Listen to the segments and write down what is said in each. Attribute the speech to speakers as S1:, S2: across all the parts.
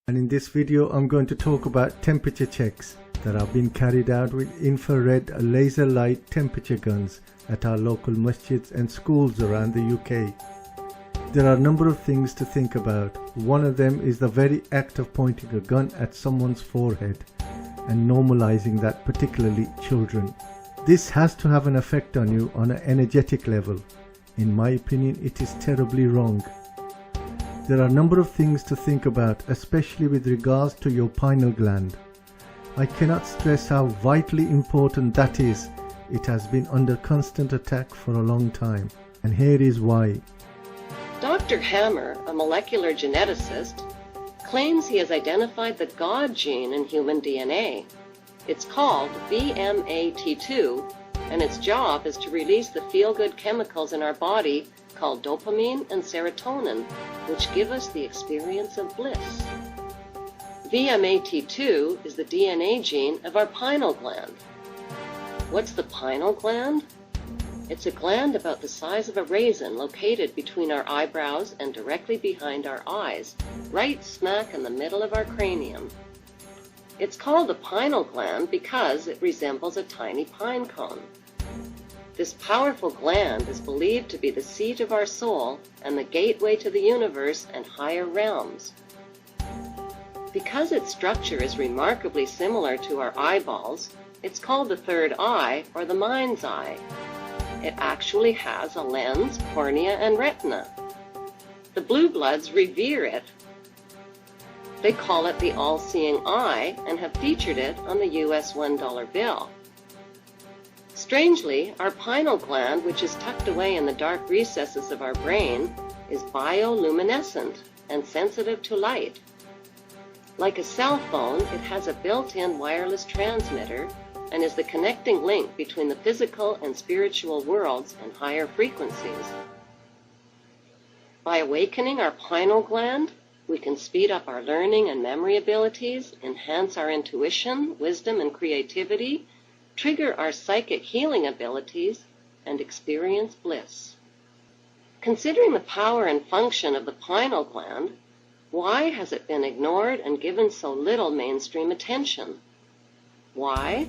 S1: And in this video I'm going to talk about temperature checks that have been carried out with infrared laser light temperature guns at our local masjids and schools around the UK. There are a number of things to think about. One of them is the very act of pointing a gun at someone's forehead and normalizing that, particularly children. This has to have an effect on you on an energetic level. In my opinion, it is terribly wrong. There are a number of things to think about, especially with regards to your pineal gland. I cannot stress how vitally important that is. It has been under constant attack for a long time, and here is why.
S2: Dr. Hammer, a molecular geneticist, claims he has identified the God gene in human DNA. It's called VMAT2, and its job is to release the feel-good chemicals in our body called dopamine and serotonin, which give us the experience of bliss. VMAT2 is the DNA gene of our pineal gland. What's the pineal gland? It's a gland about the size of a raisin located between our eyebrows and directly behind our eyes, right smack in the middle of our cranium. It's called the pineal gland because it resembles a tiny pine cone. This powerful gland is believed to be the seat of our soul and the gateway to the universe and higher realms. Because its structure is remarkably similar to our eyeballs, it's called the third eye or the mind's eye. It actually has a lens, cornea, and retina. The blue bloods revere it. They call it the all-seeing eye and have featured it on the US $1 bill. Strangely, our pineal gland, which is tucked away in the dark recesses of our brain, is bioluminescent and sensitive to light. Like a cell phone, it has a built-in wireless transmitter and is the connecting link between the physical and spiritual worlds and higher frequencies. By awakening our pineal gland, we can speed up our learning and memory abilities, enhance our intuition, wisdom, and creativity, trigger our psychic healing abilities, and experience bliss. Considering the power and function of the pineal gland, why has it been ignored and given so little mainstream attention? Why?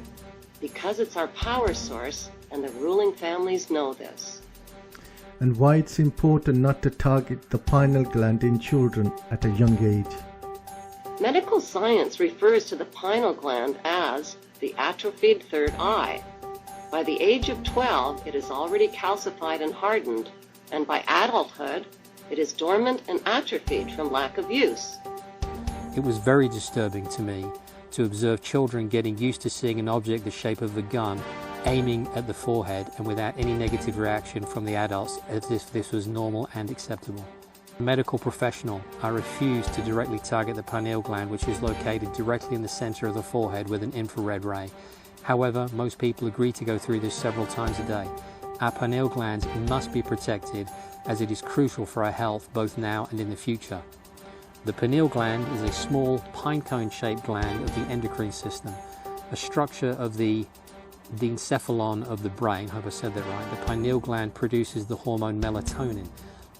S2: Because it's our power source, and the ruling families know this.
S1: And why it's important not to target the pineal gland in children at a young age.
S2: Medical science refers to the pineal gland as the atrophied third eye. By the age of 12, it is already calcified and hardened, and by adulthood, it is dormant and atrophied from lack of use.
S3: It was very disturbing to me to observe children getting used to seeing an object the shape of a gun aiming at the forehead and without any negative reaction from the adults as if this was normal and acceptable. As a medical professional, I refuse to directly target the pineal gland, which is located directly in the center of the forehead with an infrared ray. However, most people agree to go through this several times a day. Our pineal glands must be protected as it is crucial for our health both now and in the future. The pineal gland is a small pine cone shaped gland of the endocrine system, a structure of the encephalon of the brain. I hope I said that right. The pineal gland produces the hormone melatonin.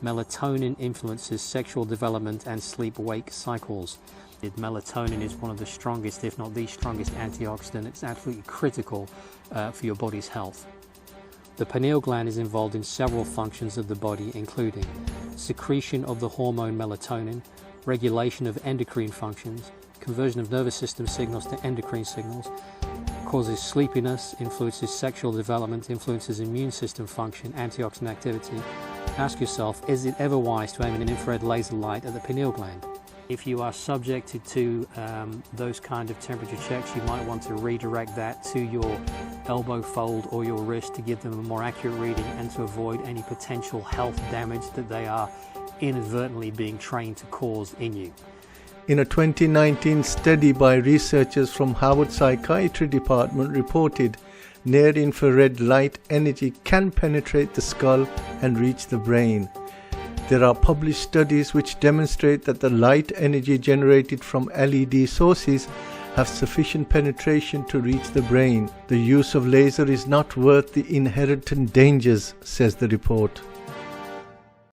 S3: Melatonin influences sexual development and sleep-wake cycles. Melatonin is one of the strongest, if not the strongest, antioxidant. It's absolutely critical for your body's health. The pineal gland is involved in several functions of the body, including secretion of the hormone melatonin, regulation of endocrine functions, conversion of nervous system signals to endocrine signals, causes sleepiness, influences sexual development, influences immune system function, antioxidant activity. Ask yourself, is it ever wise to aim an infrared laser light at the pineal gland? If you are subjected to those kind of temperature checks, you might want to redirect that to your elbow fold or your wrist to give them a more accurate reading and to avoid any potential health damage that they are inadvertently being trained to cause in you.
S1: In a 2019 study by researchers from Harvard Psychiatry Department reported near-infrared light energy can penetrate the skull and reach the brain. There are published studies which demonstrate that the light energy generated from LED sources have sufficient penetration to reach the brain. The use of laser is not worth the inherent dangers, says the report.